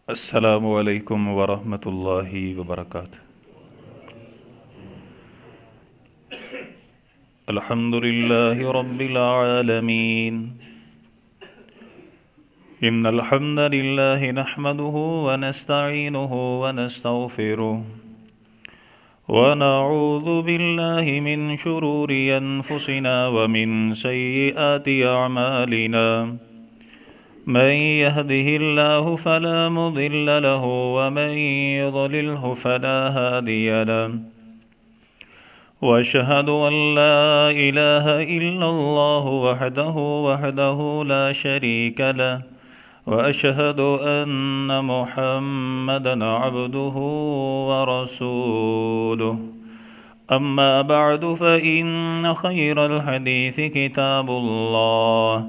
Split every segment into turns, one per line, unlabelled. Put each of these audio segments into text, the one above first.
السلام علیکم ورحمۃ اللہ وبرکاتہ۔ الحمد للہ رب العالمین، ان الحمد للہ نحمده ونستعینه ونستغفره ونعوذ باللہ من شرور انفسنا ومن سیئات اعمالنا، من يهده الله فلا مضل له ومن يضلله فلا هادي له، واشهد ان لا اله الا الله وحده لا شريك له، واشهد ان محمدا عبده ورسوله، اما بعد فان خير الحديث كتاب الله،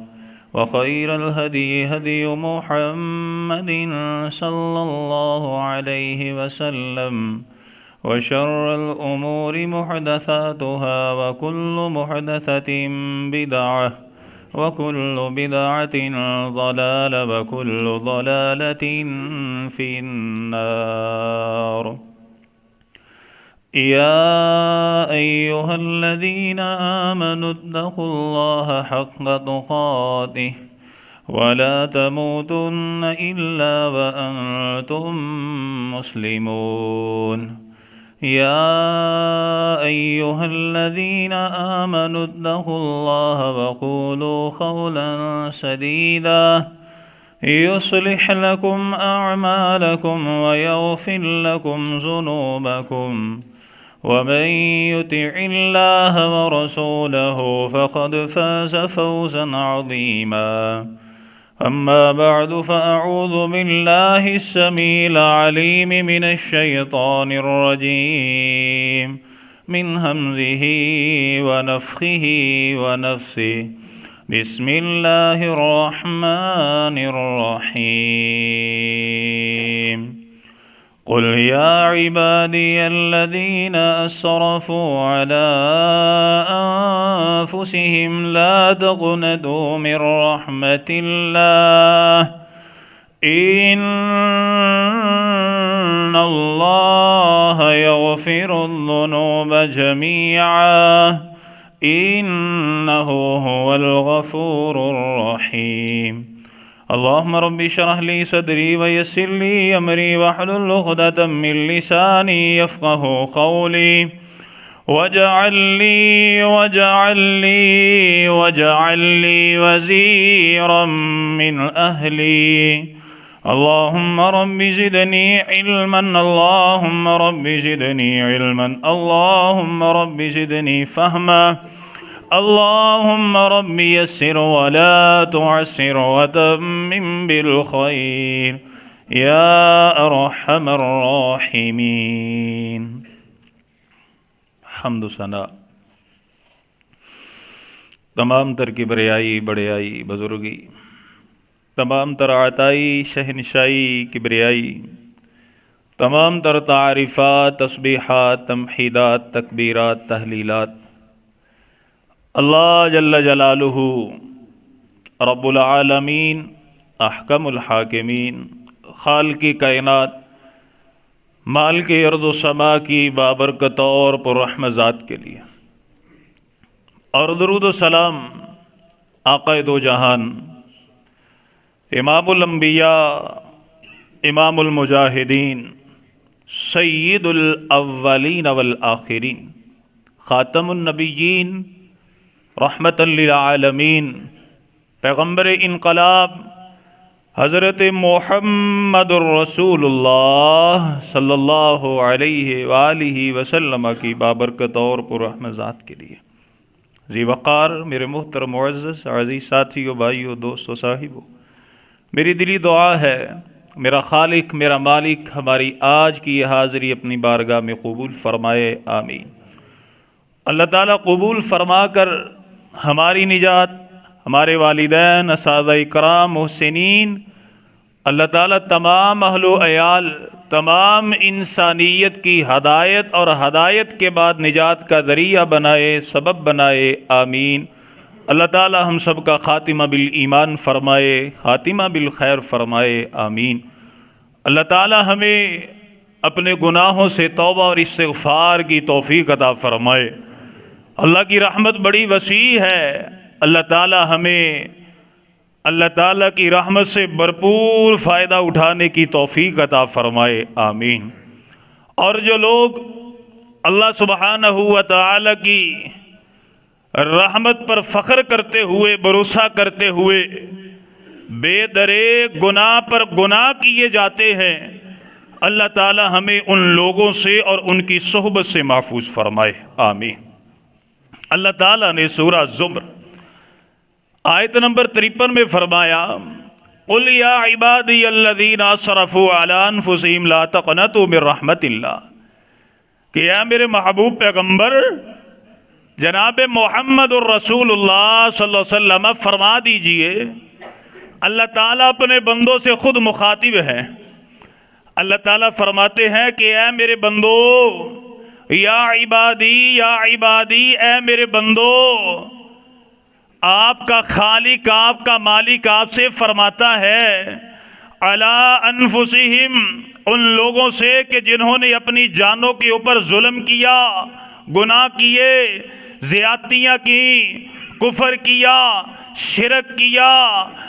وخير الهدي هدي محمد صلى الله عليه وسلم، وشر الأمور محدثاتها، وكل محدثة بدعة، وكل بدعة ضلالة، وكل ضلالة في النار۔ يا أيها الذين آمنوا اتقوا الله حق تقاته ولا تموتن إلا وأنتم مسلمون۔ يا أيها الذين آمنوا اتقوا الله وقولوا قولا سديدا يصلح لكم أعمالكم ويغفر لكم ذنوبكم، ومن يطع الله ورسوله فقد فاز فوزا عظيما۔ أما بعد فأعوذ بالله السميع العليم من الشيطان الرجيم، من همزه ونفخه ونفثه، بسم الله الرحمن الرحيم۔ قل يا عبادي الذين أسرفوا على أنفسهم لا تقنطوا من رحمة الله، إن الله يغفر الذنوب جميعا، إنه هو الغفور الرحيم۔ اللهم رب اشرح لي صدري ويسر لي أمري واحلل عقدة من لساني يفقهوا قولي، واجعل لي وزيرا من أهلي، اللهم رب زدني علما، اللهم رب زدني علما، اللهم رب زدني فهما، اللهم رب يسر ولا تعسر وتمم بالخير يا أرحم الراحمين۔ حمد و ثنا، تمام تر کبریائی بڑیائی بزرگی، تمام تر عطائی شہنشائی کبریائی، تمام تر تعریفات تسبیحات تمحیدات تکبیرات تحلیلات اللہ جل جلالہ رب العالمین احکم الحاکمین خالق کائنات مالک ارض و سما کی بابرکت اور پررحمت ذات کے لیے، اور درود و سلام آقا دو جہان امام الانبیاء امام المجاہدین سید الاولین والآخرین خاتم النبیین رحمت للعالمین پیغمبر انقلاب حضرت محمد الرسول اللہ صلی اللہ علیہ وآلہ وسلم کی بابرکت اور پررحمت ذات کے لیے۔ ذی وقار میرے محترم معزز عزیز ساتھیو، بھائیو، دوستو، صاحبو، میری دلی دعا ہے میرا خالق میرا مالک ہماری آج کی یہ حاضری اپنی بارگاہ میں قبول فرمائے، آمین۔ اللہ تعالیٰ قبول فرما کر ہماری نجات، ہمارے والدین، اساتذہ کرام، محسنین، اللہ تعالیٰ تمام اہل و عیال، تمام انسانیت کی ہدایت اور ہدایت کے بعد نجات کا ذریعہ بنائے، سبب بنائے، آمین۔ اللہ تعالی ہم سب کا خاتمہ بالایمان فرمائے، خاتمہ بالخیر فرمائے، آمین۔ اللہ تعالی ہمیں اپنے گناہوں سے توبہ اور استغفار کی توفیق عطا فرمائے۔ اللہ کی رحمت بڑی وسیع ہے، اللہ تعالی ہمیں اللہ تعالیٰ کی رحمت سے بھرپور فائدہ اٹھانے کی توفیق عطا فرمائے، آمین۔ اور جو لوگ اللہ سبحانہ و تعالیٰ کی رحمت پر فخر کرتے ہوئے، بھروسہ کرتے ہوئے بے درے گناہ پر گناہ کیے جاتے ہیں، اللہ تعالی ہمیں ان لوگوں سے اور ان کی صحبت سے محفوظ فرمائے، آمین۔ اللہ تعالیٰ نے سورہ زمر آیت نمبر 53 میں فرمایا، قُلْ يَا عِبَادِيَ الَّذِينَ أَسْرَفُوا عَلَىٰ أَنفُسِهِمْ لَا تَقْنَطُوا مِن رَحْمَتِ اللَّهِ کہ اے میرے محبوب پیغمبر جناب محمد الرسول اللہ صلی اللہ علیہ وسلم فرما دیجئے، اللہ تعالیٰ اپنے بندوں سے خود مخاطب ہے۔ اللہ تعالیٰ فرماتے ہیں کہ اے میرے بندو، یا عبادی، اے میرے بندو، آپ کا خالق، آپ کا مالک آپ سے فرماتا ہے، علی انفسہم، ان لوگوں سے کہ جنہوں نے اپنی جانوں کے اوپر ظلم کیا، گناہ کیے، زیادتیاں کی، کفر کیا، شرک کیا،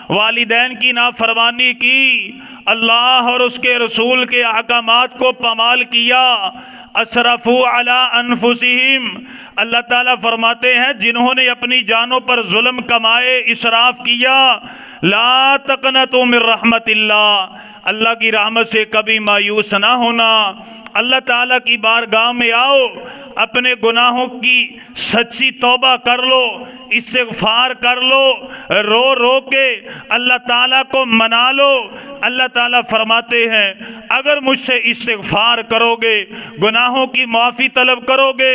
والدین کی نافرمانی کی، اللہ اور اس کے رسول کے احکامات کو پامال کیا، اسرفوا علی انفسہم، اللہ تعالیٰ فرماتے ہیں جنہوں نے اپنی جانوں پر ظلم کمائے، اسراف کیا، لا تقنطوا من رحمت اللہ، اللہ کی رحمت سے کبھی مایوس نہ ہونا۔ اللہ تعالیٰ کی بارگاہ میں آؤ، اپنے گناہوں کی سچی توبہ کر لو، استغفار کر لو، رو رو کے اللہ تعالیٰ کو منا لو۔ اللہ تعالیٰ فرماتے ہیں اگر مجھ سے استغفار کرو گے، گناہوں کی معافی طلب کرو گے،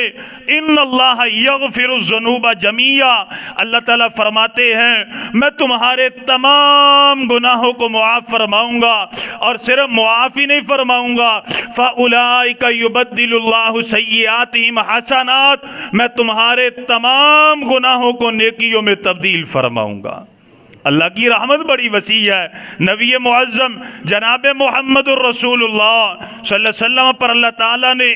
ان اللہ یغفر الذنوب جمیعا، اللہ تعالیٰ فرماتے ہیں میں تمہارے تمام گناہوں کو معاف فرماؤں گا، اور صرف معافی نہیں فرماؤں گا، فَأُولَئِكَ يُبَدِّلُ اللَّهُ سَيِّئَاتِهِمْ حَسَنَاتٍ، میں تمہارے تمام گناہوں کو نیکیوں میں تبدیل فرماؤں گا۔ اللہ کی رحمت بڑی وسیع ہے۔ نبی معظم جناب محمد الرسول اللہ صلی اللہ علیہ وسلم پر اللہ تعالیٰ نے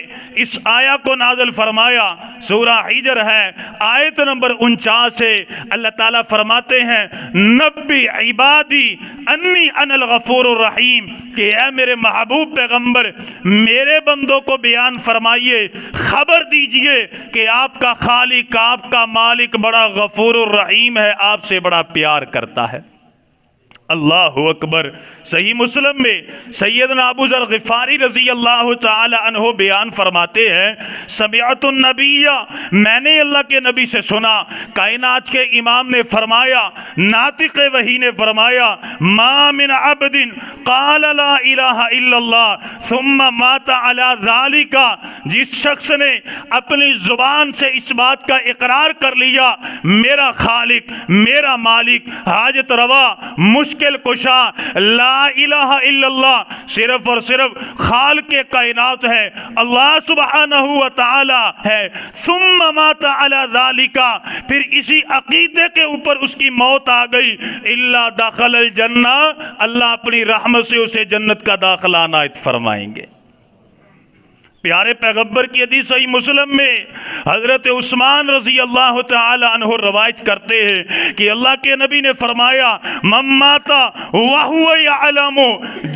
اس آیا کو نازل فرمایا، سورہ حجر ہے، آیت نمبر 49 ہے۔ اللہ تعالیٰ فرماتے ہیں نبی عبادی انی انا الغفور الرحیم، کہ اے میرے محبوب پیغمبر میرے بندوں کو بیان فرمائیے، خبر دیجئے کہ آپ کا خالق، آپ کا مالک بڑا غفور الرحیم ہے، آپ سے بڑا پیار کرتا ہے۔ اللہ اکبر۔ صحیح مسلم میں سیدنا ابو ذر غفاری رضی اللہ تعالی عنہ بیان فرماتے ہیں، سمعت النبی، میں نے اللہ کے نبی سے سنا، کائنات کے امام نے فرمایا، ناطق وحی نے فرمایا، ما من عبد قال لا الہ الا اللہ ثم مات علی ذالک، جس شخص نے اپنی زبان سے اس بات کا اقرار کر لیا میرا خالق، میرا مالک، حاجت روا، مشکل کشا، لا الہ الا اللہ، صرف اور صرف خالق کائنات ہے، اللہ سبحانہ و تعالی ہے، ثم مات علی ذالک، پھر اسی عقیدے کے اوپر اس کی موت آ گئی، الا دخل الجنہ، اللہ اپنی رحمت سے اسے جنت کا داخلہ عنایت فرمائیں گے۔ پیارے پیغمبر کی حدیث صحیح مسلم میں حضرت عثمان رضی اللہ تعالی عنہ روایت کرتے ہیں کہ اللہ کے نبی نے فرمایا، من مات وہو یعلم،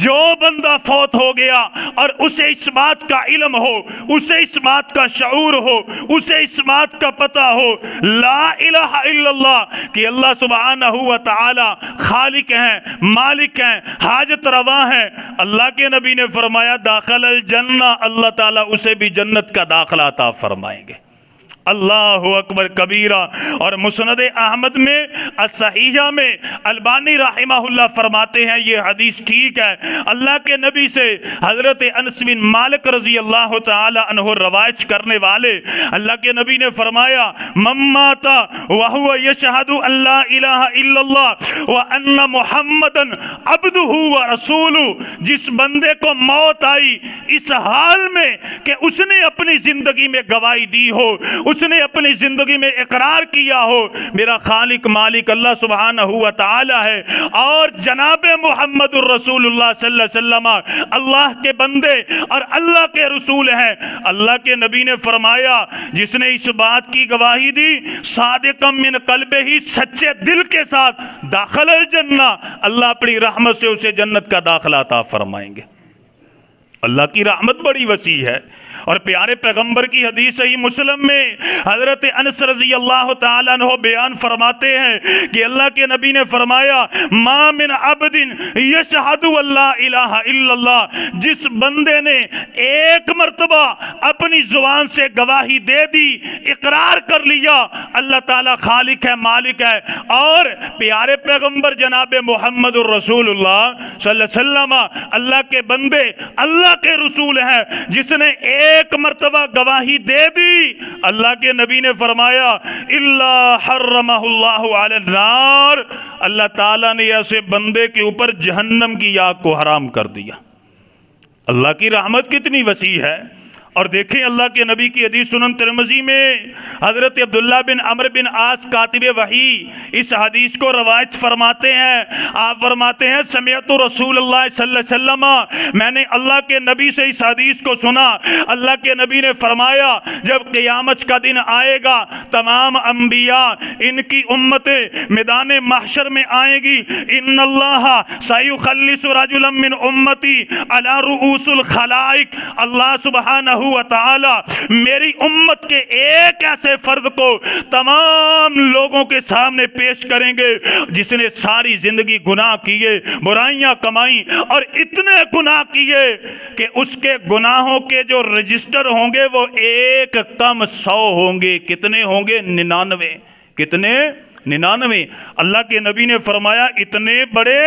جو بندہ فوت ہو گیا اور اسے اس بات کا علم ہو، اسے اس بات کا شعور ہو، اسے اس بات کا پتہ ہو، لا الہ الا اللہ، کہ اللہ سبحانہ و تعالی خالق ہیں، مالک ہیں، حاجت روا ہیں، اللہ کے نبی نے فرمایا داخل الجنہ، اللہ تعالیٰ اسے بھی جنت کا داخلہ عطا فرمائیں گے۔ اللہ اکبر کبیرہ۔ اور مسند احمد میں الصحیحہ میں البانی رحمہ اللہ فرماتے ہیں یہ حدیث ٹھیک ہے، اللہ کے نبی سے حضرت انس بن مالک رضی اللہ تعالی عنہ روایت کرنے والے، اللہ کے نبی نے فرمایا، من مات وہو یشہد ان لا الہ الا اللہ وان محمدا عبدہ ورسولہ، جس بندے کو موت آئی اس حال میں کہ اس نے اپنی زندگی میں گواہی دی ہو، اس نے اپنی زندگی میں اقرار کیا ہو میرا خالق مالک اللہ سبحانہ و تعالی ہے اور جناب محمد الرسول اللہ صلی اللہ علیہ وسلم اللہ کے بندے اور اللہ کے رسول ہیں. اللہ کے نبی نے فرمایا جس نے اس بات کی گواہی دی صادقا من قلبہ ہی سچے دل کے ساتھ داخل الجنہ اللہ اپنی رحمت سے اسے جنت کا داخلہ عطا فرمائیں گے. اللہ کی رحمت بڑی وسیع ہے. اور پیارے پیغمبر کی حدیث صحیح مسلم میں حضرت انس رضی اللہ تعالیٰ عنہ بیان فرماتے ہیں کہ اللہ کے نبی نے فرمایا ما من عبد یشہد اللہ الہ الا اللہ, جس بندے نے ایک مرتبہ اپنی زبان سے گواہی دے دی, اقرار کر لیا اللہ تعالیٰ خالق ہے مالک ہے اور پیارے پیغمبر جناب محمد الرسول اللہ صلی اللہ علیہ وسلم اللہ کے بندے اللہ کے رسول ہیں, جس نے ایک مرتبہ گواہی دے دی اللہ کے نبی نے فرمایا الا حرمہ اللہ علی النار, اللہ تعالیٰ نے ایسے بندے کے اوپر جہنم کی آگ کو حرام کر دیا. اللہ کی رحمت کتنی وسیع ہے. اور دیکھیں اللہ کے نبی کی حدیث سنن ترمذی میں حضرت عبداللہ بن عمرو بن عاص کاتب وحی اس حدیث کو روایت فرماتے ہیں. آپ فرماتے ہیں سمعت رسول اللہ صلی اللہ علیہ وسلم, میں نے اللہ کے نبی سے اس حدیث کو سنا. اللہ کے نبی نے فرمایا جب قیامت کا دن آئے گا تمام انبیاء ان کی امتیں میدان محشر میں آئیں گی. ان اللہ سیخلص رجلا من امتی علی رؤوس الخلائق, اللہ سبحانہ و تعالی میری امت کے ایک ایسے فرد کو تمام لوگوں کے سامنے پیش کریں گے جس نے ساری زندگی گناہ کیے, برائیاں کمائیں اور اتنے گناہ کیے کہ اس کے گناہوں کے جو رجسٹر ہوں گے وہ ایک کم 100 ہوں گے. کتنے ہوں گے؟ 99. کتنے؟ 99. اللہ کے نبی نے فرمایا اتنے بڑے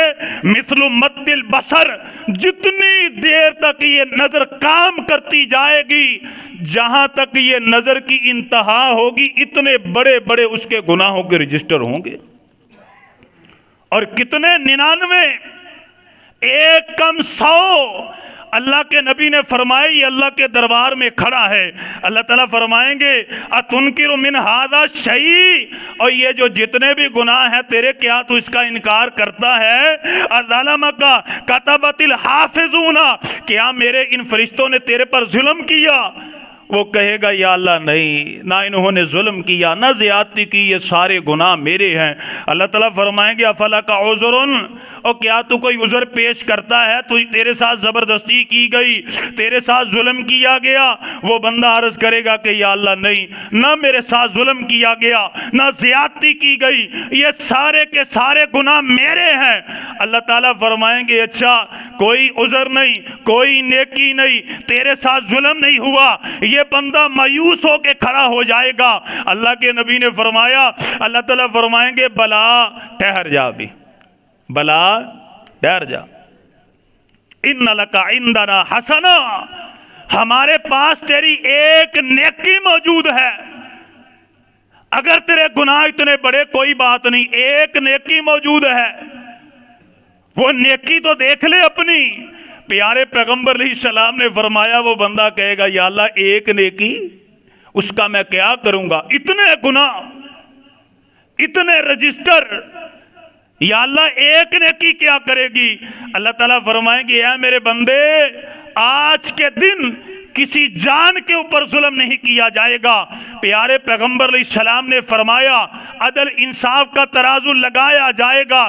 مثل مد البصر, جتنی دیر تک یہ نظر کام کرتی جائے گی جہاں تک یہ نظر کی انتہا ہوگی اتنے بڑے بڑے اس کے گناہوں کے رجسٹر ہوں گے. اور کتنے؟ 99. ایک کم 100. اللہ کے نبی نے فرمایا یہ اللہ کے دربار میں کھڑا ہے. اللہ تعالیٰ فرمائیں گے اتنکر من ھذا شیء, اور یہ جو جتنے بھی گناہ ہیں تیرے کیا تو اس کا انکار کرتا ہے؟ اظلمک کتبت الحافظون, کیا میرے ان فرشتوں نے تیرے پر ظلم کیا؟ وہ کہے گا یا اللہ نہیں, نہ انہوں نے ظلم کیا نہ زیادتی کی, یہ سارے گناہ میرے ہیں. اللہ تعالیٰ فرمائیں گے افلک عذر, اور کیا تو کوئی عذر پیش کرتا ہے؟ تو تیرے ساتھ زبردستی کی گئی, تیرے ساتھ ظلم کیا گیا. وہ بندہ عرض کرے گا کہ یا اللہ نہیں, نہ میرے ساتھ ظلم کیا گیا نہ زیادتی کی گئی, یہ سارے کے سارے گناہ میرے ہیں. اللہ تعالیٰ فرمائیں گے اچھا کوئی عذر نہیں, کوئی نیکی نہیں, تیرے ساتھ ظلم نہیں ہوا. یہ بندہ مایوس ہو کے کھڑا ہو جائے گا. اللہ کے نبی نے فرمایا اللہ تعالیٰ فرمائیں گے بلا ٹھہر جا, بھی بلا ٹھہر جا, ان لک عندنا حسنا, ہمارے پاس تیری ایک نیکی موجود ہے. اگر تیرے گناہ اتنے بڑے کوئی بات نہیں, ایک نیکی موجود ہے, وہ نیکی تو دیکھ لے اپنی. پیارے پیغمبر علیہ السلام نے فرمایا وہ بندہ کہے گا یا اللہ ایک نیکی اس کا میں کیا کروں گا, اتنے گناہ اتنے رجسٹر, یا اللہ ایک نیکی کیا کرے گی؟ اللہ تعالیٰ فرمائیں گے اے میرے بندے آج کے دن کسی جان کے اوپر ظلم نہیں کیا جائے گا. پیارے پیغمبر علیہ السلام نے فرمایا عدل انصاف کا ترازو لگایا جائے گا,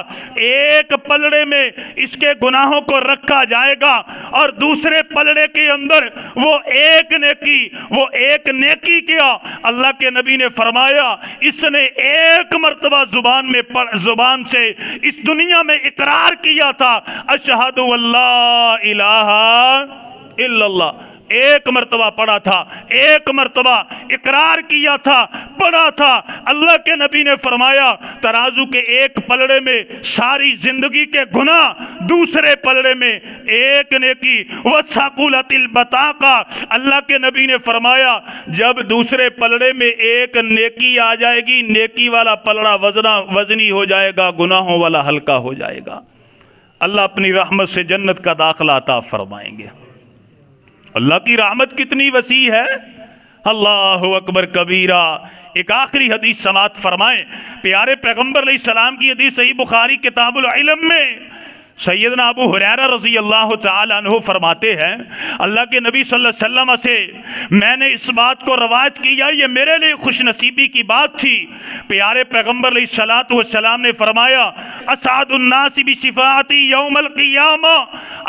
ایک پلڑے میں اس کے گناہوں کو رکھا جائے گا اور دوسرے پلڑے کے اندر وہ ایک نیکی کیا. اللہ کے نبی نے فرمایا اس نے ایک مرتبہ زبان سے اس دنیا میں اقرار کیا تھا اشہد اللہ الہ الا اللہ, ایک مرتبہ پڑھا تھا, ایک مرتبہ اقرار کیا تھا, پڑھا تھا. اللہ کے نبی نے فرمایا ترازو کے ایک پلڑے میں ساری زندگی کے گناہ, دوسرے پلڑے میں ایک نیکی. وثقلت البطاقہ, اللہ کے نبی نے فرمایا جب دوسرے پلڑے میں ایک نیکی آ جائے گی نیکی والا پلڑا وزنی ہو جائے گا, گناہوں والا ہلکا ہو جائے گا. اللہ اپنی رحمت سے جنت کا داخلہ عطا فرمائیں گے. اللہ کی رحمت کتنی وسیع ہے. اللہ اکبر کبیرہ۔ ایک آخری حدیث سماعت فرمائیں، پیارے پیغمبر علیہ السلام کی حدیث صحیح بخاری کتاب العلم میں سیدنا ابو ہریرہ رضی اللہ تعالی عنہ فرماتے ہیں، اللہ کے نبی صلی اللہ علیہ وسلم سے میں نے اس بات کو روایت کیا، یہ میرے لیے خوش نصیبی کی بات تھی۔ پیارے پیغمبر علیہ السلام نے فرمایا اسعد الناس بشفاعتی یوم القیامہ،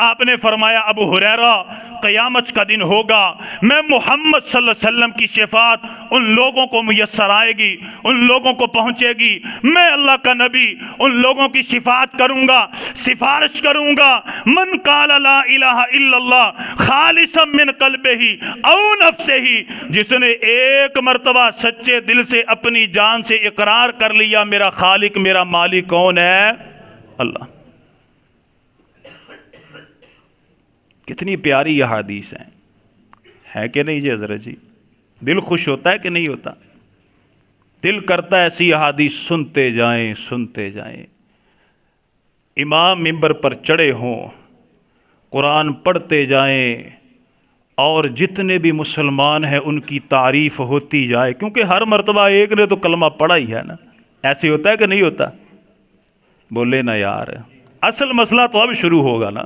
آپ نے فرمایا ابو ہریرہ قیامت کا دن ہوگا، میں محمد صلی اللہ علیہ وسلم کی شفاعت ان لوگوں کو میسر آئے گی، ان لوگوں کو پہنچے گی، میں اللہ کا نبی ان لوگوں کی شفاعت کروں گا، سفارش کروں گا۔ من قال لا الہ الا اللہ خالصا من قلبہ او نفسہ، جس نے ایک مرتبہ سچے دل سے اپنی جان سے اقرار کر لیا میرا خالق میرا مالک کون ہے؟ اللہ۔ کتنی پیاری یہ حدیث ہے کہ نہیں جی حضرت جی؟ دل خوش ہوتا ہے کہ نہیں ہوتا؟ دل کرتا ہے ایسی احادیث سنتے جائیں سنتے جائیں۔ امام منبر پر چڑھے ہوں، قرآن پڑھتے جائیں، اور جتنے بھی مسلمان ہیں ان کی تعریف ہوتی جائے، کیونکہ ہر مرتبہ ایک نے تو کلمہ پڑھا ہی ہے نا۔ ایسے ہوتا ہے کہ نہیں ہوتا؟ بولے نا یار، اصل مسئلہ تو اب شروع ہوگا نا،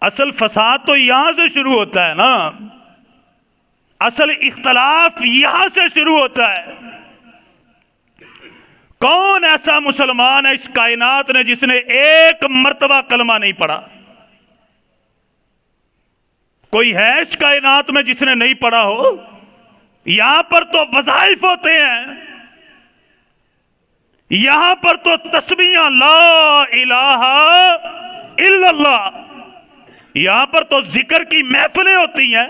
اصل فساد تو یہاں سے شروع ہوتا ہے نا، اصل اختلاف یہاں سے شروع ہوتا ہے۔ کون ایسا مسلمان ہے اس کائنات نے جس نے ایک مرتبہ کلمہ نہیں پڑھا؟ کوئی ہے اس کائنات میں جس نے نہیں پڑھا ہو؟ یہاں پر تو وظائف ہوتے ہیں، یہاں پر تو تسبیحاں لا الہ الا اللہ، یہاں پر تو ذکر کی محفلیں ہوتی ہیں۔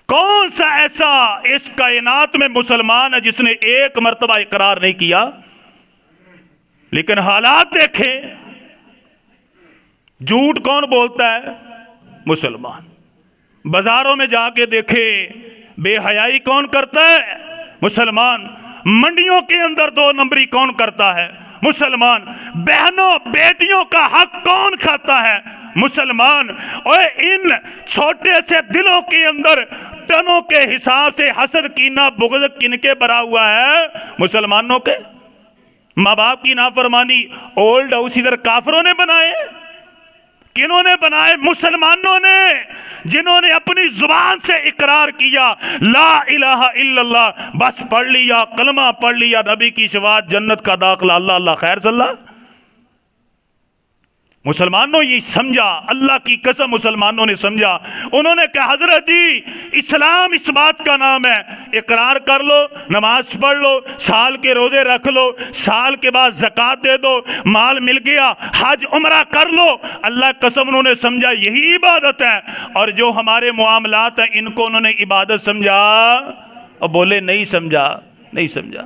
کون سا ایسا اس کائنات میں مسلمان ہے جس نے ایک مرتبہ اقرار نہیں کیا؟ لیکن حالات دیکھیں، جھوٹ کون بولتا ہے؟ مسلمان۔ بازاروں میں جا کے دیکھیں، بے حیائی کون کرتا ہے؟ مسلمان۔ منڈیوں کے اندر دو نمبری کون کرتا ہے؟ مسلمان۔ بہنوں بیٹیوں کا حق کون کھاتا ہے؟ مسلمان۔ اور ان چھوٹے سے دلوں کے اندر ٹنوں کے حساب سے حسد کینہ بغض کن کے بھرا ہوا ہے؟ مسلمانوں کے۔ ماں باپ کی نافرمانی اولڈ ہاؤس ادھر کافروں نے بنائے، کنہوں نے بنائے؟ مسلمانوں نے، جنہوں نے اپنی زبان سے اقرار کیا لا الہ الا اللہ، بس پڑھ لیا، کلمہ پڑھ لیا، نبی کی شفاعت، جنت کا داخلہ، اللہ اللہ خیر صلی اللہ۔ مسلمانوں یہ سمجھا، اللہ کی قسم مسلمانوں نے سمجھا، انہوں نے کہا حضرت جی اسلام اس بات کا نام ہے، اقرار کر لو، نماز پڑھ لو، سال کے روزے رکھ لو، سال کے بعد زکوٰۃ دے دو، مال مل گیا حج عمرہ کر لو۔ اللہ قسم انہوں نے سمجھا یہی عبادت ہے، اور جو ہمارے معاملات ہیں ان کو انہوں نے عبادت سمجھا، اور بولے نہیں سمجھا، نہیں سمجھا۔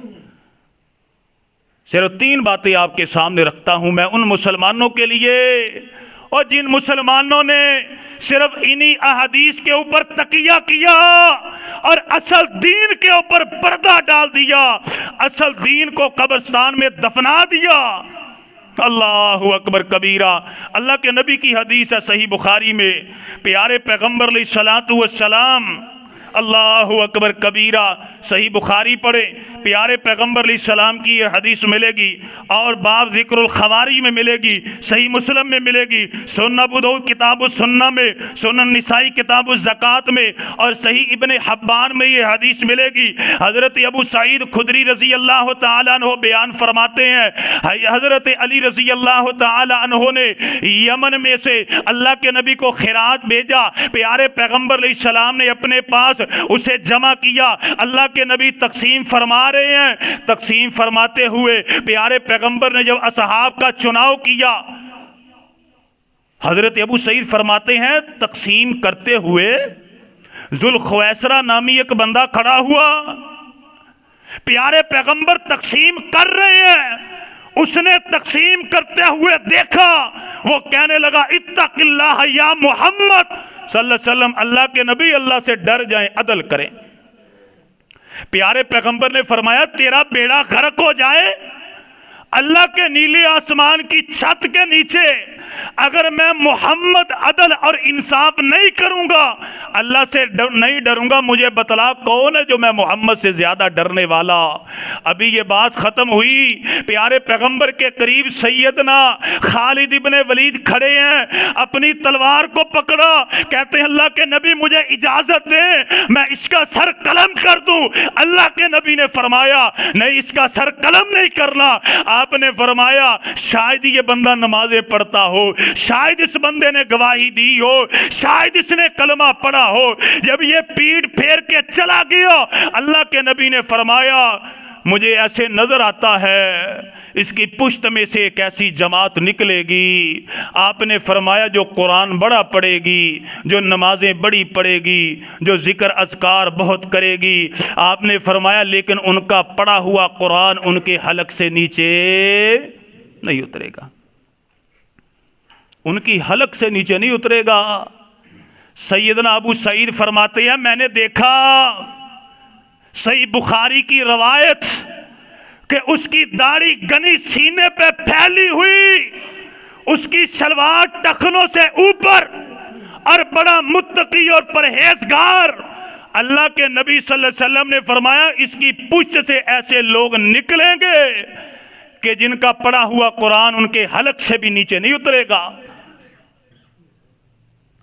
صرف تین باتیں آپ کے سامنے رکھتا ہوں میں ان مسلمانوں کے لیے، اور جن مسلمانوں نے صرف انہی احادیث کے اوپر تکیہ کیا اور اصل دین کے اوپر پردہ ڈال دیا، اصل دین کو قبرستان میں دفنا دیا۔ اللہ اکبر کبیرہ۔ اللہ کے نبی کی حدیث ہے صحیح بخاری میں، پیارے پیغمبر علیہ السلام، اللہ اکبر کبیرہ، صحیح بخاری پڑھے، پیارے پیغمبر علیہ السلام کی یہ حدیث ملے گی، اور باب ذکر الخواری میں ملے گی، صحیح مسلم میں ملے گی، سنن ابو داؤد کتاب السنہ میں، سنن نسائی کتاب الزکوٰۃ میں، اور صحیح ابن حبان میں یہ حدیث ملے گی۔ حضرت ابو سعید خدری رضی اللہ تعالیٰ عنہ بیان فرماتے ہیں، حضرت علی رضی اللہ تعالیٰ عنہ نے یمن میں سے اللہ کے نبی کو خیرات بھیجا، پیارے پیغمبر علیہ السلام نے اپنے پاس اسے جمع کیا، اللہ کے نبی تقسیم فرما رہے ہیں، تقسیم فرماتے ہوئے پیارے پیغمبر نے جب اصحاب کا چناؤ کیا، حضرت ابو سعید فرماتے ہیں تقسیم کرتے ہوئے ذوالخویسرہ نامی ایک بندہ کھڑا ہوا، پیارے پیغمبر تقسیم کر رہے ہیں، اس نے تقسیم کرتے ہوئے دیکھا، وہ کہنے لگا اتق اللہ یا محمد صلی اللہ علیہ وسلم، اللہ کے نبی اللہ سے ڈر جائیں، عدل کریں۔ پیارے پیغمبر نے فرمایا تیرا بیڑا غرق ہو جائے، اللہ کے نیلے آسمان کی چھت کے نیچے اگر میں محمد عدل اور انصاف نہیں کروں گا، اللہ سے نہیں ڈروں گا، مجھے بتلا کون ہے جو میں محمد سے زیادہ ڈرنے والا۔ ابھی یہ بات ختم ہوئی، پیارے پیغمبر کے قریب سیدنا خالد ابن ولید کھڑے ہیں، اپنی تلوار کو پکڑا، کہتے ہیں اللہ کے نبی مجھے اجازت دیں میں اس کا سر قلم کر دوں۔ اللہ کے نبی نے فرمایا نہیں، اس کا سر قلم نہیں کرنا۔ آپ نے فرمایا شاید یہ بندہ نمازیں پڑھتا ہو، شاید اس بندے نے گواہی دی ہو، شاید اس نے کلمہ پڑھا ہو۔ جب یہ پیٹھ پھیر کے چلا گیا، اللہ کے نبی نے فرمایا مجھے ایسے نظر آتا ہے اس کی پشت میں سے ایک ایسی جماعت نکلے گی۔ آپ نے فرمایا جو قرآن بڑا پڑھے گی، جو نمازیں بڑی پڑھے گی، جو ذکر اذکار بہت کرے گی۔ آپ نے فرمایا لیکن ان کا پڑھا ہوا قرآن ان کے حلق سے نیچے نہیں اترے گا، ان کی حلق سے نیچے نہیں اترے گا۔ سیدنا ابو سعید فرماتے ہیں میں نے دیکھا، صحیح بخاری کی روایت، کہ اس کی داڑھی گنی سینے پہ پھیلی ہوئی، اس کی شلوار ٹخنوں سے اوپر، اور بڑا متقی اور پرہیزگار۔ اللہ کے نبی صلی اللہ علیہ وسلم نے فرمایا اس کی پشت سے ایسے لوگ نکلیں گے کہ جن کا پڑھا ہوا قرآن ان کے حلق سے بھی نیچے نہیں اترے گا۔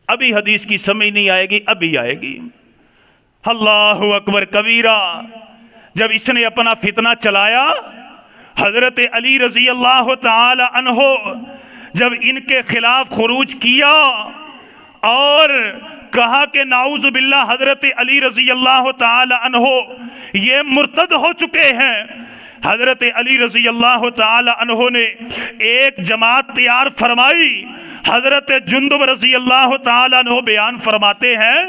ابھی حدیث کی سمجھ نہیں آئے گی، ابھی آئے گی۔ اللہ اکبر کبیرہ۔ جب اس نے اپنا فتنہ چلایا، حضرت علی رضی اللہ تعالی عنہ جب ان کے خلاف خروج کیا اور کہا کہ نعوذ باللہ حضرت علی رضی اللہ تعالی عنہ یہ مرتد ہو چکے ہیں، حضرت علی رضی اللہ تعالی عنہ نے ایک جماعت تیار فرمائی۔ حضرت جندب رضی اللہ تعالیٰ عنہ بیان فرماتے ہیں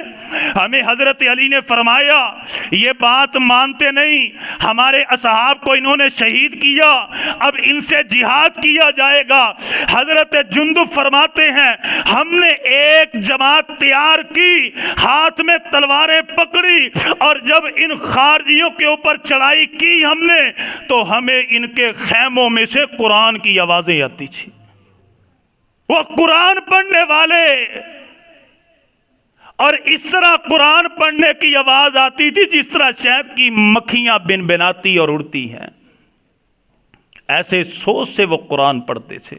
ہمیں حضرت علی نے فرمایا یہ بات مانتے نہیں، ہمارے اصحاب کو انہوں نے شہید کیا، اب ان سے جہاد کیا جائے گا۔ حضرت جندب فرماتے ہیں ہم نے ایک جماعت تیار کی، ہاتھ میں تلواریں پکڑی، اور جب ان خارجیوں کے اوپر چڑھائی کی ہم نے تو ہمیں ان کے خیموں میں سے قرآن کی آوازیں آتی تھی۔ وہ قرآن پڑھنے والے، اور اس طرح قرآن پڑھنے کی آواز آتی تھی جس طرح شہد کی مکھیاں بن بناتی اور اڑتی ہیں، ایسے سوچ سے وہ قرآن پڑھتے تھے۔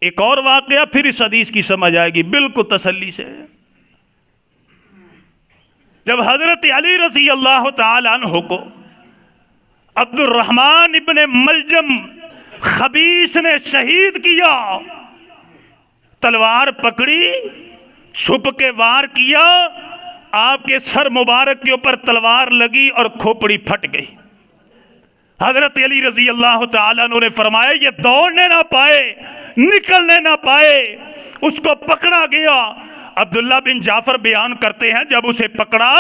ایک اور واقعہ پھر اس حدیث کی سمجھ آئے گی بالکل تسلی سے۔ جب حضرت علی رضی اللہ تعالی عنہ کو عبد الرحمن ابن ملجم خبیث نے شہید کیا، تلوار پکڑی، چھپ کے وار کیا، آپ کے سر مبارک کے اوپر تلوار لگی اور کھوپڑی پھٹ گئی۔ حضرت علی رضی اللہ تعالیٰ عنہ نے فرمایا یہ دوڑنے نہ پائے، نکلنے نہ پائے، اس کو پکڑا گیا۔ عبداللہ بن جعفر بیان کرتے ہیں جب اسے پکڑا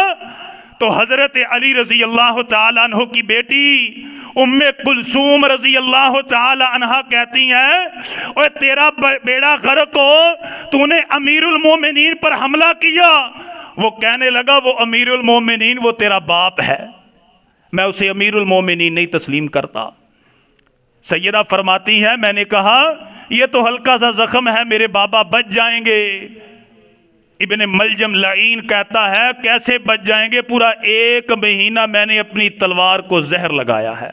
تو حضرت علی رضی اللہ تعالیٰ عنہ کی بیٹی ام کلثوم رضی اللہ تعالی عنہ کہتی ہیں اوے تیرا بیڑا غرق ہو، تو نے امیر المومنین پر حملہ کیا۔ وہ کہنے لگا وہ امیر المومنین وہ تیرا باپ ہے، میں اسے امیر المومنین نہیں تسلیم کرتا۔ سیدہ فرماتی ہے میں نے کہا یہ تو ہلکا سا زخم ہے، میرے بابا بچ جائیں گے۔ ابن ملجم لعین کہتا ہے کیسے بچ جائیں گے، پورا 1 مہینہ میں نے اپنی تلوار کو زہر لگایا ہے۔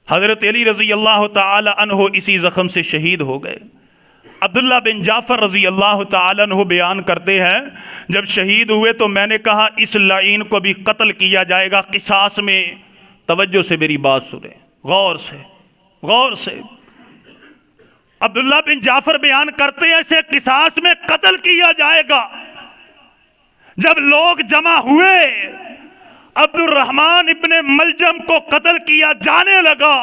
حضرت علی رضی اللہ تعالی عنہ اسی زخم سے شہید ہو گئے۔ عبداللہ بن جعفر رضی اللہ تعالی عنہ بیان کرتے ہیں جب شہید ہوئے تو میں نے کہا اس لعین کو بھی قتل کیا جائے گا قصاص میں۔ توجہ سے میری بات سنیں، غور سے غور سے۔ عبداللہ بن جعفر بیان کرتے ہیں اسے قصاص میں قتل کیا جائے گا۔ جب لوگ جمع ہوئے عبد الرحمن ابن ملجم کو قتل کیا جانے لگا۔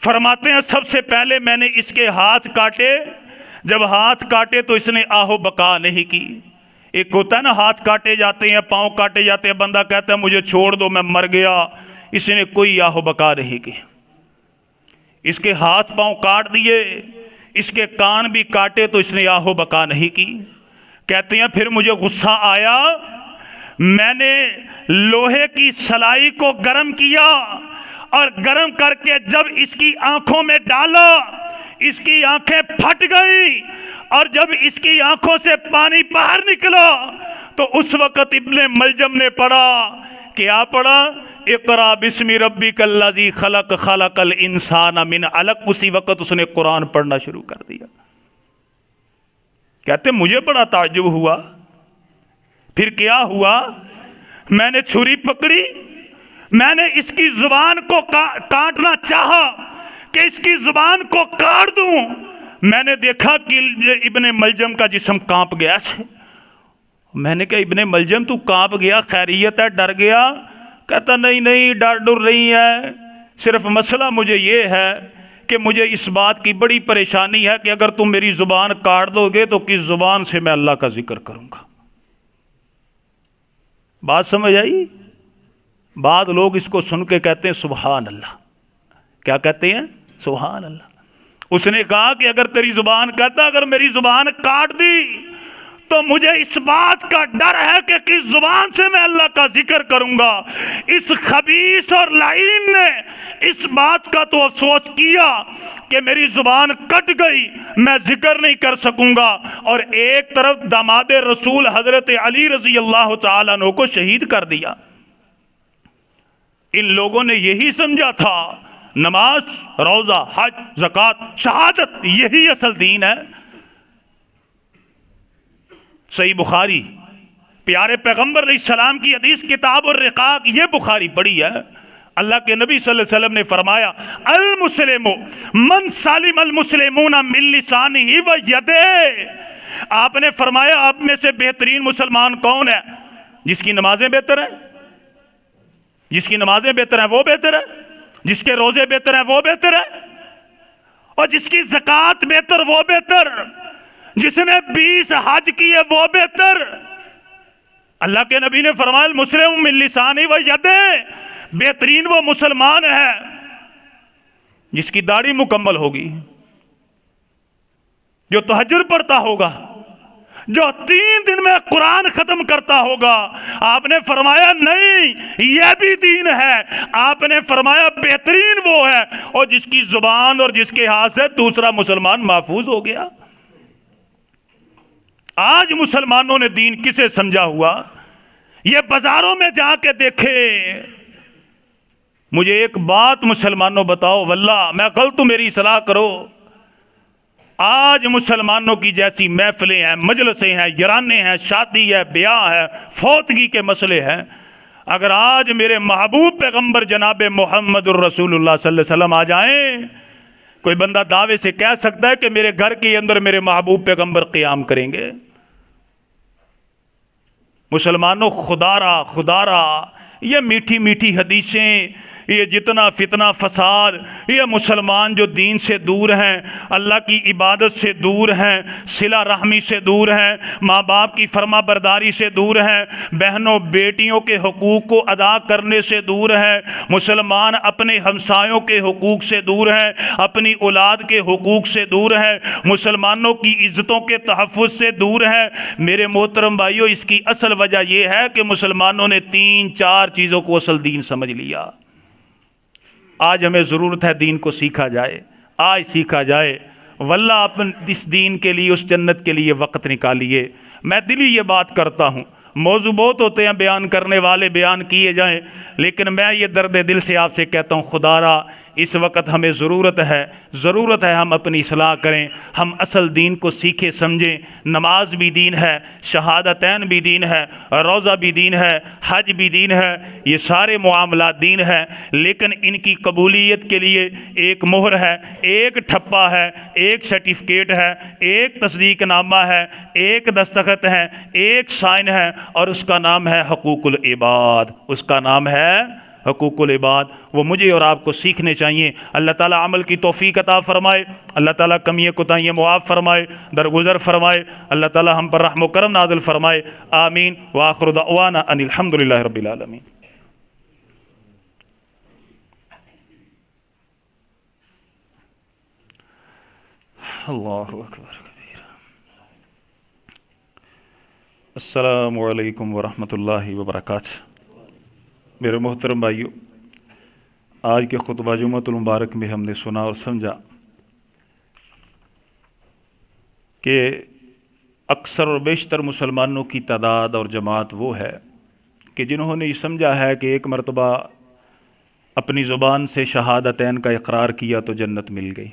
فرماتے ہیں سب سے پہلے میں نے اس کے ہاتھ کاٹے، جب ہاتھ کاٹے تو اس نے آہو بقا نہیں کی۔ ایک ہوتا ہے نا ہاتھ کاٹے جاتے ہیں، پاؤں کاٹے جاتے ہیں، بندہ کہتا ہے مجھے چھوڑ دو میں مر گیا، اس نے کوئی آہو بقا نہیں کی۔ اس کے ہاتھ پاؤں کاٹ دیے، اس کے کان بھی کاٹے تو اس نے آہو بقا نہیں کی۔ کہتے ہیں پھر مجھے غصہ آیا، میں نے لوہے کی سلائی کو گرم کیا اور گرم کر کے جب اس کی آنکھوں میں ڈالا، اس کی آنکھیں پھٹ گئی، اور جب اس کی آنکھوں سے پانی باہر نکلا تو اس وقت ابن ملجم نے پڑھا، کیا پڑھا؟ اقرا بسم ربک الذی خلق خلق الانسان من علق۔ اسی وقت اس نے قرآن پڑھنا شروع کر دیا۔ کہتے مجھے بڑا تعجب ہوا، پھر کیا ہوا؟ میں نے چھری پکڑی، میں نے اس کی زبان کو کاٹنا چاہا کہ اس کی زبان کو کاٹ دوں، میں نے دیکھا کہ ابن ملجم کا جسم کانپ گیا۔ میں نے کہا ابن ملجم تو کانپ گیا، خیریت ہے؟ ڈر گیا؟ کہتا نہیں ڈر نہیں ہے، صرف مسئلہ مجھے یہ ہے کہ مجھے اس بات کی بڑی پریشانی ہے کہ اگر تم میری زبان کاٹ دو گے تو کس زبان سے میں اللہ کا ذکر کروں گا۔ بات سمجھ آئی؟ بعض لوگ اس کو سن کے کہتے ہیں سبحان اللہ۔ کیا کہتے ہیں؟ سبحان اللہ۔ اس نے کہا کہ اگر تیری زبان، کہتا اگر میری زبان کاٹ دی تو مجھے اس بات کا ڈر ہے کہ کس زبان سے میں اللہ کا ذکر کروں گا۔ اس خبیث اور لعین نے اس بات کا تو افسوس کیا کہ میری زبان کٹ گئی، میں ذکر نہیں کر سکوں گا، اور ایک طرف داماد رسول حضرت علی رضی اللہ تعالیٰ عنہ کو شہید کر دیا۔ ان لوگوں نے یہی سمجھا تھا نماز، روزہ، حج، زکوٰۃ، شہادت یہی اصل دین ہے۔ صحیح بخاری، پیارے پیغمبر علیہ السلام کی حدیث کتاب الرقاق، یہ بخاری پڑھی ہے۔ اللہ کے نبی صلی اللہ علیہ وسلم نے فرمایا المسلم من سالم المسلمون من لسانہ و یدہ۔ آپ نے فرمایا آپ میں سے بہترین مسلمان کون ہے؟ جس کی نمازیں بہتر ہیں، جس کی نمازیں بہتر ہیں وہ بہتر ہے، جس کے روزے بہتر ہیں وہ بہتر ہے، اور جس کی زکوٰۃ بہتر وہ بہتر، جس نے 20 حج کیے وہ بہتر۔ اللہ کے نبی نے فرمایا المسلم من لسانہ و یدہ، بہترین وہ مسلمان ہے جس کی داڑھی مکمل ہوگی، جو تہجد پڑھتا ہوگا، جو 3 دن میں قرآن ختم کرتا ہوگا۔ آپ نے فرمایا نہیں یہ بھی دین ہے، آپ نے فرمایا بہترین وہ ہے اور جس کی زبان اور جس کے ہاتھ سے دوسرا مسلمان محفوظ ہو گیا۔ آج مسلمانوں نے دین کسے سمجھا ہوا؟ یہ بازاروں میں جا کے دیکھے۔ مجھے ایک بات مسلمانوں بتاؤ، واللہ میں غلط ہوں میری اصلاح کرو، آج مسلمانوں کی جیسی محفلیں ہیں، مجلسیں ہیں، یرانے ہیں، شادی ہے، بیاہ ہے، فوتگی کے مسئلے ہیں، اگر آج میرے محبوب پیغمبر جناب محمد الرسول اللہ صلی اللہ علیہ وسلم آ جائیں، کوئی بندہ دعوے سے کہہ سکتا ہے کہ میرے گھر کے اندر میرے محبوب پیغمبر قیام کریں گے؟ مسلمانوں خدا را یہ میٹھی میٹھی حدیثیں، یہ جتنا فتنہ فساد، یہ مسلمان جو دین سے دور ہیں، اللہ کی عبادت سے دور ہیں، صلہ رحمی سے دور ہیں، ماں باپ کی فرما برداری سے دور ہیں، بہنوں بیٹیوں کے حقوق کو ادا کرنے سے دور ہیں، مسلمان اپنے ہمسایوں کے حقوق سے دور ہیں، اپنی اولاد کے حقوق سے دور ہیں، مسلمانوں کی عزتوں کے تحفظ سے دور ہیں۔ میرے محترم بھائیوں، اس کی اصل وجہ یہ ہے کہ مسلمانوں نے 3-4 چیزوں کو اصل دین سمجھ لیا۔ آج ہمیں ضرورت ہے دین کو سیکھا جائے، آج سیکھا جائے، واللہ آپ اس دین کے لیے، اس جنت کے لیے وقت نکالیے۔ میں دلی یہ بات کرتا ہوں، موضوع بہت ہوتے ہیں بیان کرنے والے، بیان کیے جائیں، لیکن میں یہ درد دل سے آپ سے کہتا ہوں، خدا را اس وقت ہمیں ضرورت ہے ہم اپنی اصلاح کریں، ہم اصل دین کو سیکھے سمجھیں۔ نماز بھی دین ہے، شہادتین بھی دین ہے، روزہ بھی دین ہے، حج بھی دین ہے، یہ سارے معاملات دین ہے، لیکن ان کی قبولیت کے لیے ایک مہر ہے، ایک ٹھپا ہے، ایک سرٹیفکیٹ ہے، ایک تصدیق نامہ ہے، ایک دستخط ہے، ایک سائن ہے، اور اس کا نام ہے حقوق العباد، اس کا نام ہے حقوق العباد۔ وہ مجھے اور آپ کو سیکھنے چاہیے۔ اللہ تعالیٰ عمل کی توفیق عطا فرمائے، اللہ تعالیٰ کمیاں کوتاہیاں معاف فرمائے، درگزر فرمائے، اللہ تعالیٰ ہم پر رحم و کرم نازل فرمائے، آمین۔ وآخر دعوانا ان الحمدللہ رب العالمین۔ اللہ اکبر کبیرہ۔ السلام علیکم ورحمۃ اللہ وبرکاتہ۔ میرے محترم بھائیو، آج کے خطبہ جمعۃ المبارک میں ہم نے سنا اور سمجھا کہ اکثر اور بیشتر مسلمانوں کی تعداد اور جماعت وہ ہے کہ جنہوں نے یہ سمجھا ہے کہ ایک مرتبہ اپنی زبان سے شہادتین کا اقرار کیا تو جنت مل گئی۔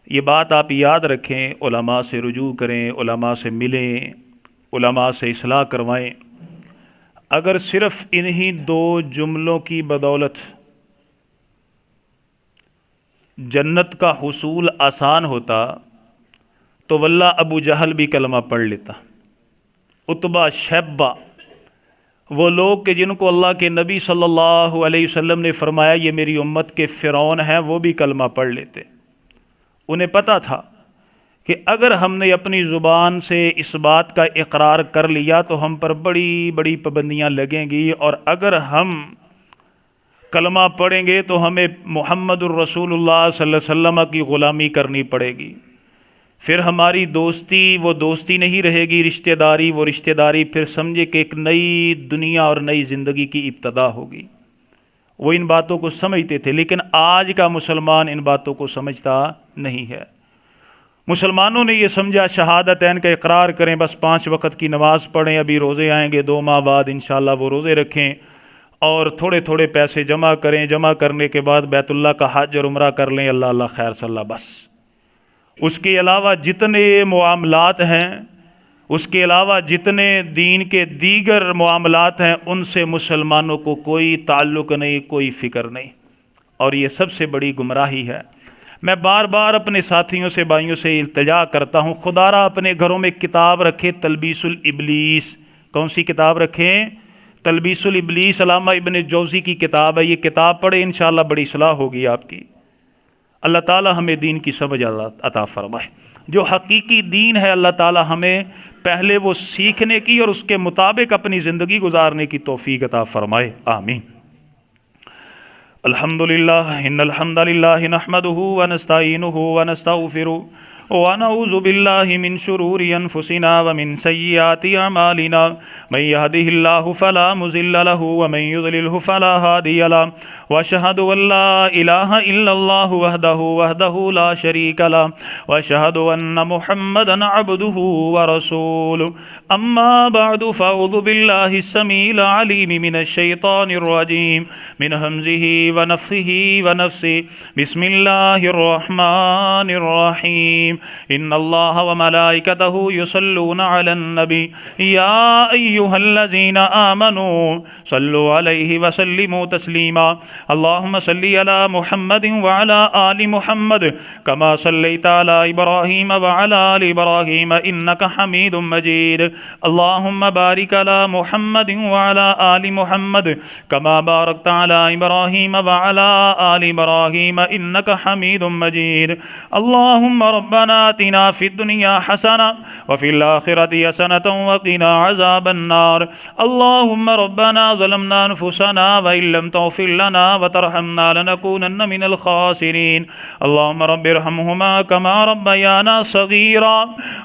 یہ بات آپ یاد رکھیں، علماء سے رجوع کریں، علماء سے ملیں، علماء سے اصلاح کروائیں۔ اگر صرف انہی دو جملوں کی بدولت جنت کا حصول آسان ہوتا تو واللہ ابو جہل بھی کلمہ پڑھ لیتا، عتبہ، شیبہ، وہ لوگ کہ جن کو اللہ کے نبی صلی اللہ علیہ وسلم نے فرمایا یہ میری امت کے فرعون ہیں، وہ بھی کلمہ پڑھ لیتے۔ انہیں پتہ تھا کہ اگر ہم نے اپنی زبان سے اس بات کا اقرار کر لیا تو ہم پر بڑی بڑی پابندیاں لگیں گی، اور اگر ہم کلمہ پڑھیں گے تو ہمیں محمد الرسول اللہ صلی اللہ علیہ وسلم کی غلامی کرنی پڑے گی، پھر ہماری دوستی وہ دوستی نہیں رہے گی، رشتہ داری وہ رشتہ داری، پھر سمجھے کہ ایک نئی دنیا اور نئی زندگی کی ابتدا ہوگی۔ وہ ان باتوں کو سمجھتے تھے، لیکن آج کا مسلمان ان باتوں کو سمجھتا نہیں ہے۔ مسلمانوں نے یہ سمجھا شہادتین کا اقرار کریں، بس 5 وقت کی نماز پڑھیں، ابھی روزے آئیں گے 2 ماہ بعد انشاءاللہ وہ روزے رکھیں، اور تھوڑے تھوڑے پیسے جمع کریں، جمع کرنے کے بعد بیت اللہ کا حج اور عمرہ کر لیں، اللہ اللہ خیر صلی اللہ، بس۔ اس کے علاوہ جتنے معاملات ہیں، اس کے علاوہ جتنے دین کے دیگر معاملات ہیں، ان سے مسلمانوں کو کوئی تعلق نہیں، کوئی فکر نہیں، اور یہ سب سے بڑی گمراہی ہے۔ میں بار بار اپنے ساتھیوں سے، بھائیوں سے التجا کرتا ہوں، خدا را اپنے گھروں میں کتاب رکھیں، تلبیس الابلیس۔ کون سی کتاب رکھیں؟ تلبیس الابلیس، علامہ ابن جوزی کی کتاب ہے، یہ کتاب پڑھیں، انشاءاللہ بڑی اصلاح ہوگی آپ کی۔ اللہ تعالی ہمیں دین کی سمجھ عطا فرمائے۔ جو حقیقی دین ہے اللہ تعالی ہمیں پہلے وہ سیکھنے کی اور اس کے مطابق اپنی زندگی گزارنے کی توفیق عطا فرمائے، آمین۔ الحمدللہ ان الحمد للہ نحمده ونستعینه ونستغفره ونعوذ باللہ من شرور انفسنا ومن سیئات اعمالنا، من يهده الله فلا مضل له ومن يضلل فلا هادي له، واشهد ان لا اله الا الله وحده لا شريك له، واشهد ان محمدا عبده ورسوله، اما بعد فاعوذ باللہ السمیع العلیم من الشیطان الرجیم، من همزه ونفخه ونفسه، بسم اللہ الرحمن الرحیم، ان اللہ وملائکته یصلون علی النبی یا ایہا الذین آمنوا صلوا علیہ وسلموا تسلیما، اللہم صلی علی محمد وعلی آل محمد کما صلیت علی ابراہیم وعلی آل ابراہیم انک حمید مجید، اللہم بارک علی محمد وعلی آل محمد کما بارکت علی ابراہیم وعلی آل ابراہیم انک حمید مجید، اللہم ربنا آتنا فی الدنیا حسنہ وفی الآخرۃ حسنۃ وقنا عذاب النار، اللہم ربنا ظلمنا انفسنا وإن لم تغفر لنا وترحمنا لنکونن من الخاسرین، اللہم رب ارحمہما کما ربیانا صغیرا،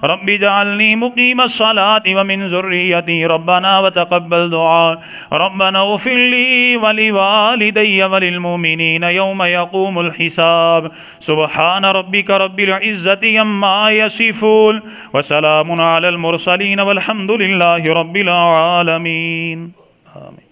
رب اجعلنی مقیم الصلاة ومن ذریتی ربنا وتقبل دعاء، ربنا اغفر لی ولوالدی وللمؤمنین یوم یقوم الحساب، سبحان ربک رب العزة عما یصفون وسلام علی المرسلین والحمد للہ رب العالمین، آمین۔